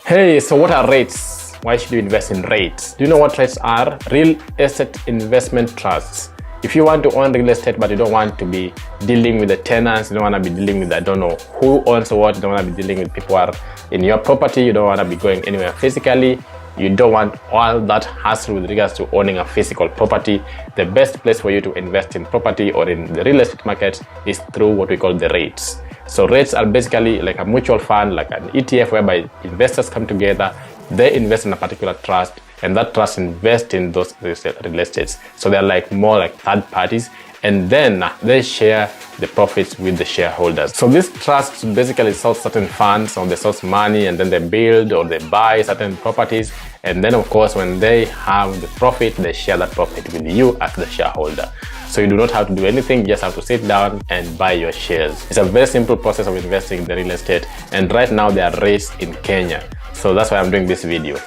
Hey, so what are REITs? Why should you invest in REITs? Do you know what REITs are? Real estate investment trusts. If you want to own real estate but you don't want to be dealing with the tenants, you don't want to be dealing with, I don't know who owns what, you don't want to be dealing with people who are in your property, you don't want to be going anywhere physically, you don't want all that hassle with regards to owning a physical property, the best place for you to invest in property or in the real estate market is through what we call the REITs. So REITs are basically like a mutual fund, like an ETF, whereby investors come together, they invest in a particular trust, and that trust invests in those real estates. So they're like more like third parties, and then they share the profits with the shareholders. So these trusts basically source certain funds, or they source money, and then they build or they buy certain properties, and then of course when they have the profit, they share that profit with you as the shareholder. So you do not have to do anything, you just have to sit down and buy your shares. It's a very simple process of investing in the real estate, and right now there are REITs in Kenya. So that's why I'm doing this video.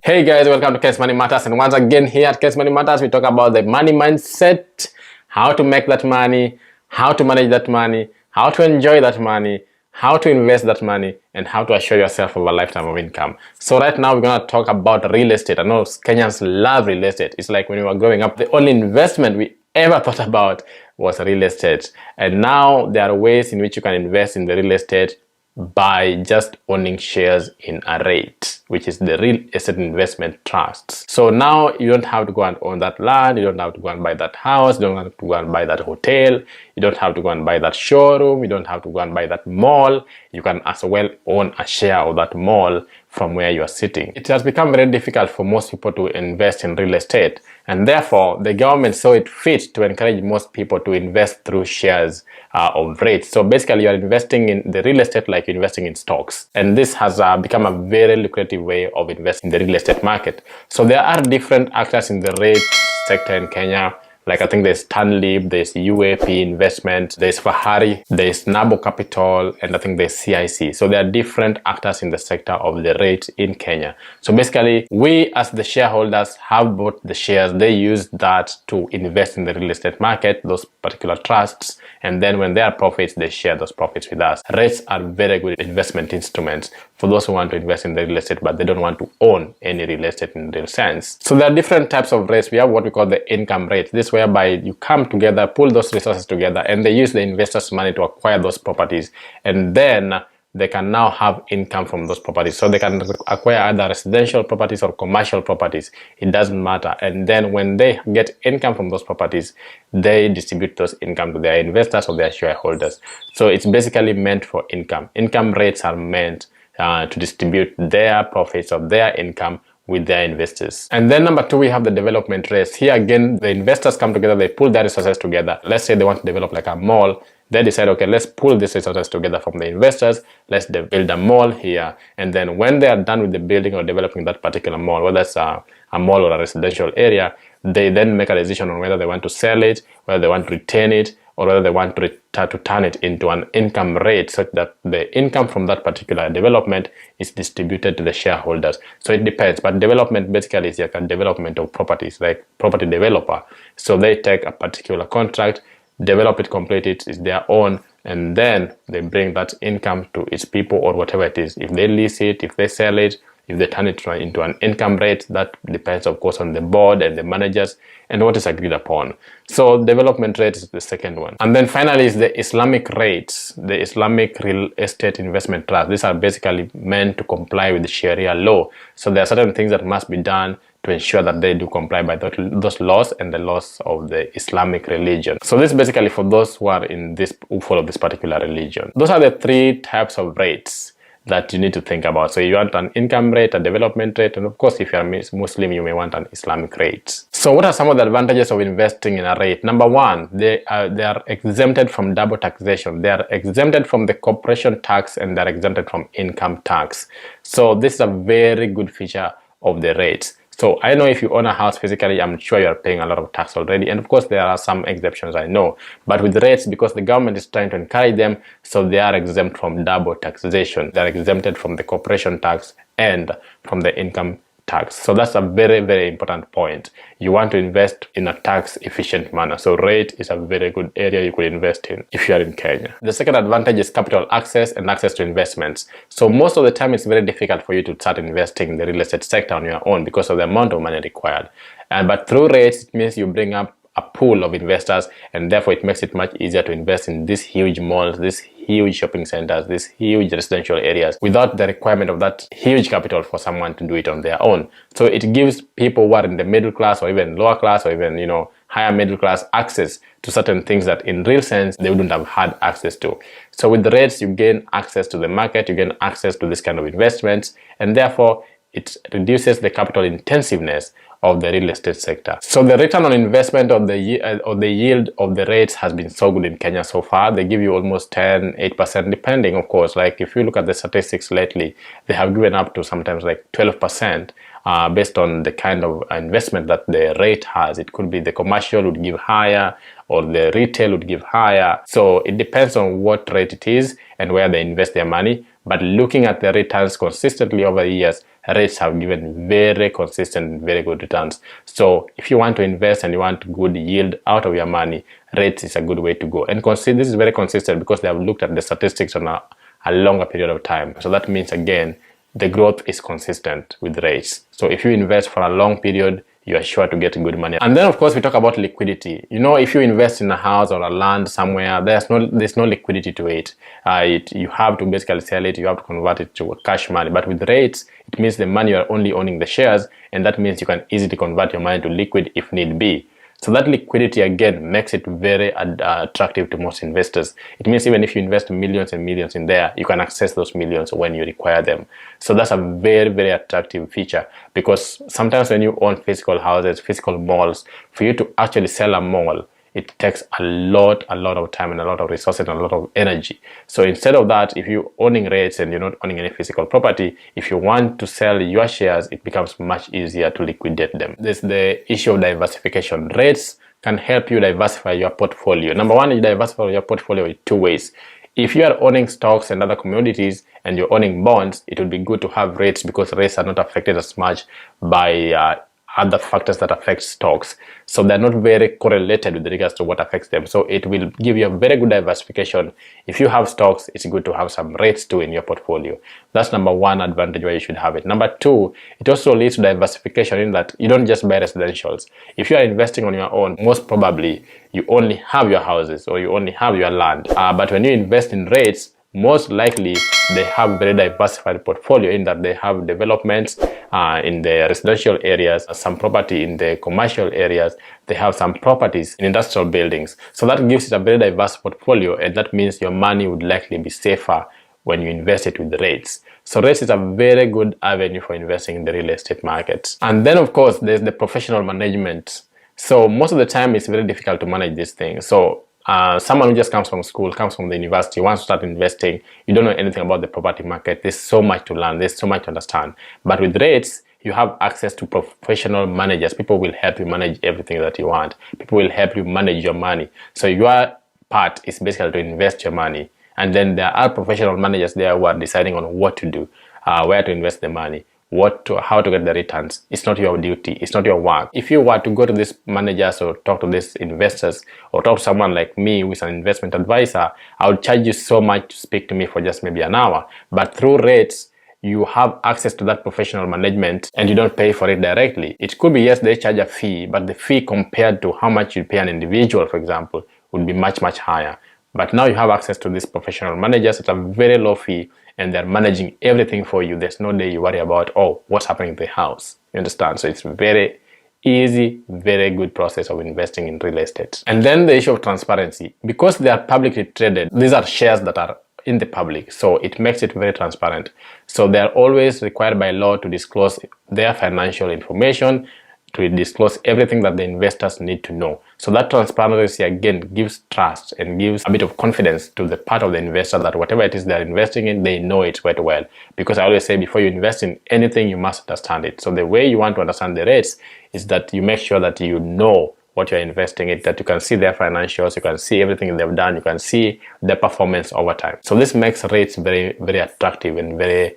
Hey guys, welcome to Kenyans Money Matters, and once again here at Kenyans Money Matters we talk about the money mindset, how to make that money, how to manage that money, how to enjoy that money, how to invest that money, and how to assure yourself of a lifetime of income. So right now we're going to talk about real estate. I know Kenyans love real estate. It's like when we were growing up, the only investment we ever thought about was real estate, and now there are ways in which you can invest in the real estate by just owning shares in a REIT, which is the real estate investment trusts. So now you don't have to go and own that land, you don't have to go and buy that house, you don't have to go and buy that hotel, you don't have to go and buy that showroom, you don't have to go and buy that mall. You can as well own a share of that mall from where you are sitting. It has become very difficult for most people to invest in real estate, and therefore the government saw it fit to encourage most people to invest through shares of REITs. So basically you are investing in the real estate like you're investing in stocks, and this has become a very lucrative way of investing in the real estate market. So there are different actors in the REIT sector in Kenya. Like I think there's Tanlib, there's UAP Investment, there's Fahari, there's Nabo Capital, and I think there's CIC. So there are different actors in the sector of the REIT in Kenya. So basically, we as the shareholders have bought the shares. They use that to invest in the real estate market, those particular trusts, and then when there are profits, they share those profits with us. REITs are very good investment instruments for those who want to invest in the real estate, but they don't want to own any real estate in the real sense. So there are different types of REITs. We have what we call the income REIT. This whereby you come together, pull those resources together, and they use the investors' money to acquire those properties, and then they can now have income from those properties. So they can acquire either residential properties or commercial properties, it doesn't matter. And then when they get income from those properties, they distribute those income to their investors or their shareholders. So it's basically meant for income. Income REITs are meant to distribute their profits or their income with their investors. And then number two, we have the development REITs. Here again, the investors come together, they pull their resources together. Let's say they want to develop like a mall. They decide, okay, let's pull these resources together from the investors, let's build a mall here. And then when they are done with the building or developing that particular mall, whether it's a mall or a residential area, they then make a decision on whether they want to sell it, whether they want to retain it, or whether they want to turn it into an income REIT, such that the income from that particular development is distributed to the shareholders. So it depends, but development basically is like a development of properties, like property developer. So they take a particular contract, develop it, complete it, it's their own, and then they bring that income to its people or whatever it is. If they lease it, if they sell it, if they turn it into an income REIT, that depends of course on the board and the managers and what is agreed upon. So development REIT is the second one. And then finally is the Islamic REITs, the Islamic Real Estate Investment Trust. These are basically meant to comply with the Sharia law. So there are certain things that must be done to ensure that they do comply by those laws and the laws of the Islamic religion. So this is basically for those who are in this, who follow this particular religion. Those are the three types of REITs that you need to think about. So you want an income REIT, a development REIT, and of course if you're Muslim, you may want an Islamic REIT. So what are some of the advantages of investing in a REIT? Number one, they are exempted from double taxation. They are exempted from the corporation tax, and they're exempted from income tax. So this is a very good feature of the REITs. So I know if you own a house physically, I'm sure you're paying a lot of tax already. And of course, there are some exceptions, I know. But with REITs, because the government is trying to encourage them, so they are exempt from double taxation. They're exempted from the corporation tax and from the income tax. So that's a very, very important point. You want to invest in a tax efficient manner. So REIT is a very good area you could invest in if you are in Kenya. The second advantage is capital access and access to investments. So most of the time it's very difficult for you to start investing in the real estate sector on your own because of the amount of money required. But through REITs, it means you bring up a pool of investors, and therefore it makes it much easier to invest in these huge malls, these huge shopping centers, these huge residential areas without the requirement of that huge capital for someone to do it on their own. So it gives people who are in the middle class or even lower class or even higher middle class access to certain things that in real sense they wouldn't have had access to. So with the REITs, you gain access to the market, you gain access to this kind of investments, and therefore it reduces the capital intensiveness of the real estate sector. So the return on investment of the yield of the REITs has been so good in Kenya so far. They give you almost 10, 8%, depending, of course. Like if you look at the statistics lately, they have given up to sometimes like 12%. Based on the kind of investment that the REIT has. It could be the commercial would give higher or the retail would give higher. So it depends on what rate it is and where they invest their money. But looking at the returns consistently over the years, REITs have given very consistent, very good returns. So if you want to invest and you want good yield out of your money, REITs is a good way to go. And this is very consistent because they have looked at the statistics on a longer period of time. So that means, again, the growth is consistent with REITs. So if you invest for a long period, you are sure to get good money. And then of course we talk about liquidity. If you invest in a house or a land somewhere, there's no liquidity to it. You have to basically sell it, you have to convert it to cash money. But with REITs, it means the money you are only owning the shares, and that means you can easily convert your money to liquid if need be. So that liquidity again makes it very attractive to most investors. It means even if you invest millions and millions in there, you can access those millions when you require them. So that's a very, very attractive feature, because sometimes when you own physical houses, physical malls, for you to actually sell a mall, it takes a lot of time and a lot of resources and a lot of energy. So instead of that, if you're owning REITs and you're not owning any physical property, if you want to sell your shares, it becomes much easier to liquidate them. There's the issue of diversification. REITs can help you diversify your portfolio. Number one, you diversify your portfolio in two ways. If you are owning stocks and other commodities and you're owning bonds, it would be good to have REITs because REITs are not affected as much by other factors that affect stocks. So they're not very correlated with regards to what affects them. So it will give you a very good diversification. If you have stocks, it's good to have some REITs too in your portfolio. That's number one advantage why you should have it. Number two, it also leads to diversification in that you don't just buy residentials. If you are investing on your own, most probably you only have your houses or you only have your land. But when you invest in REITs, most likely they have very diversified portfolio in that they have developments in the residential areas, some property in the commercial areas, they have some properties in industrial buildings. So that gives it a very diverse portfolio, and that means your money would likely be safer when you invest it with the REITs. So REITs is a very good avenue for investing in the real estate market. And then of course there's the professional management. So most of the time it's very difficult to manage this thing. So someone who just comes from school, comes from the university, wants to start investing, you don't know anything about the property market, there's so much to learn, there's so much to understand. But with REITs, you have access to professional managers. People will help you manage everything that you want. People will help you manage your money. So your part is basically to invest your money. And then there are professional managers there who are deciding on what to do, where to invest the money, how to get the returns. It's not your duty, it's not your work. If you were to go to these managers or talk to these investors or talk to someone like me who is an investment advisor, I would charge you so much to speak to me for just maybe an hour. But through REITs, you have access to that professional management and you don't pay for it directly. It could be, yes, they charge a fee, but the fee compared to how much you pay an individual, for example, would be much higher. But now you have access to these professional managers at a very low fee, and they're managing everything for you. There's no day you worry about, oh, what's happening to the house. You understand? So it's very easy, very good process of investing in real estate. And then the issue of transparency. Because they are publicly traded, these are shares that are in the public, so it makes it very transparent. So they are always required by law to disclose their financial information to disclose everything that the investors need to know. So that transparency again gives trust and gives a bit of confidence to the part of the investor that whatever it is they're investing in, they know it quite well. Because I always say before you invest in anything, you must understand it. So the way you want to understand the rates is that you make sure that you know what you're investing in, that you can see their financials, you can see everything they've done, you can see their performance over time. So this makes rates very, very attractive and very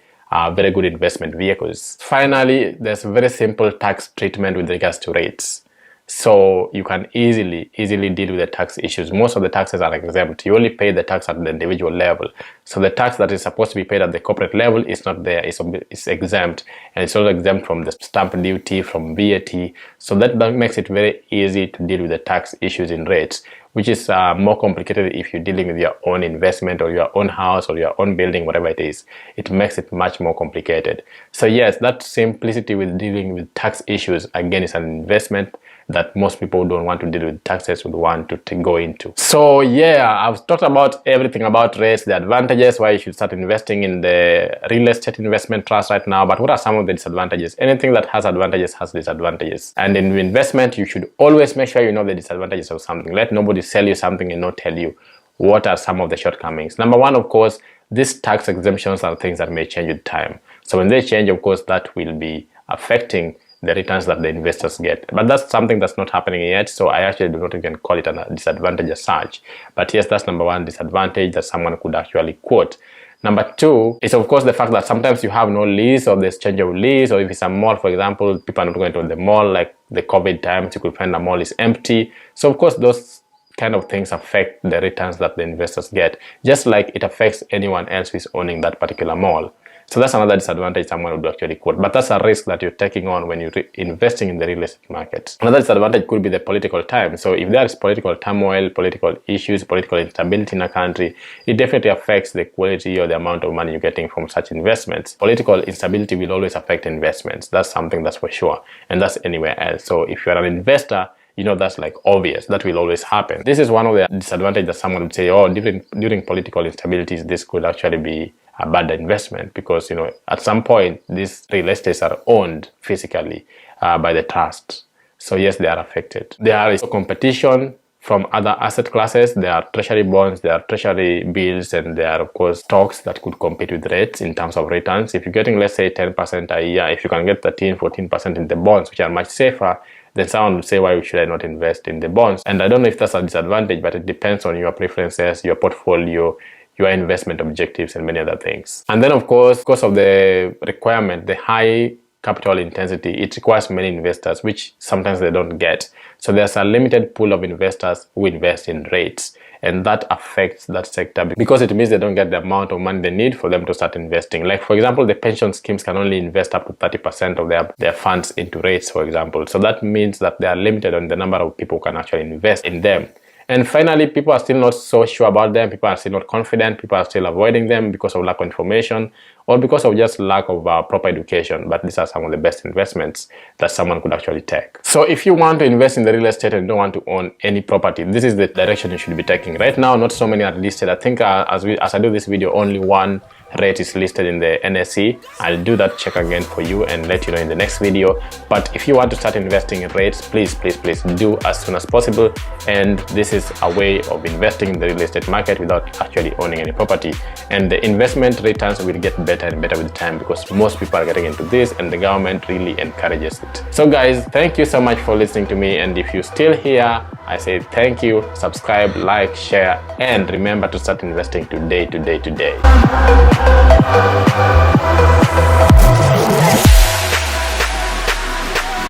good investment vehicles. Finally, there's a very simple tax treatment with regards to rates. So you can easily deal with the tax issues. Most of the taxes are exempt. You only pay the tax at the individual level. So the tax that is supposed to be paid at the corporate level is not there. It's exempt, and it's also exempt from the stamp duty, from VAT. So that makes it very easy to deal with the tax issues in rates, which is more complicated if you're dealing with your own investment or your own house or your own building, whatever it is. It makes it much more complicated. So yes, that simplicity with dealing with tax issues, again, is an investment that most people don't want to deal with taxes, would want to go into. So yeah, I've talked about everything about rates, the advantages, why you should start investing in the real estate investment trust right now. But what are some of the disadvantages? Anything that has advantages has disadvantages. And in investment, you should always make sure you know the disadvantages of something. Let nobody sell you something and not tell you what are some of the shortcomings. Number one, of course, these tax exemptions are things that may change with time. So when they change, of course, that will be affecting the returns that the investors get. But that's something that's not happening yet, so I actually do not even call it a disadvantage as such. But yes, that's number one disadvantage that someone could actually quote. Number two is, of course, the fact that sometimes you have no lease, or there's change of lease, or if it's a mall, for example, people are not going to the mall, like the COVID times, you could find the mall is empty. So of course, those kind of things affect the returns that the investors get, just like it affects anyone else who is owning that particular mall. So that's another disadvantage someone would actually quote, but that's a risk that you're taking on when you're investing in the real estate market. Another disadvantage could be the political time. So if there is political turmoil, political issues, political instability in a country, it definitely affects the quality or the amount of money you're getting from such investments. Political instability will always affect investments. That's something that's for sure, and that's anywhere else. So if you're an investor, you know that's like obvious, that will always happen. This is one of the disadvantages that someone would say, oh, during political instabilities, this could actually be a bad investment, because you know at some point these real estates are owned physically by the trust. So yes, they are affected. There is competition from other asset classes. There are treasury bonds, there are treasury bills, and there are of course stocks that could compete with rates in terms of returns. If you're getting, let's say, 10% a year, if you can get 13-14% in the bonds, which are much safer, then someone would say, why should I not invest in the bonds? And I don't know if that's a disadvantage, but it depends on your preferences, your portfolio, your investment objectives, and many other things. And then of course, because of the requirement, the high capital intensity, it requires many investors, which sometimes they don't get. So there's a limited pool of investors who invest in REITs, and that affects that sector because it means they don't get the amount of money they need for them to start investing. Like for example, the pension schemes can only invest up to 30% of their funds into REITs, for example. So that means that they are limited on the number of people who can actually invest in them. And finally, people are still not so sure about them. People are still not confident. People are still avoiding them because of lack of information or because of just lack of proper education. But these are some of the best investments that someone could actually take. So if you want to invest in the real estate and don't want to own any property, this is the direction you should be taking. Right now, not so many are listed. I think as I do this video, only one rate is listed in the NSE. I'll do that check again for you and let you know in the next video. But if you want to start investing in rates, please do as soon as possible. And this is a way of investing in the real estate market without actually owning any property. And the investment returns will get better and better with time because most people are getting into this and the government really encourages it. So guys, thank you so much for listening to me. And if you're still here, I say thank you, subscribe, like, share, and remember to start investing today.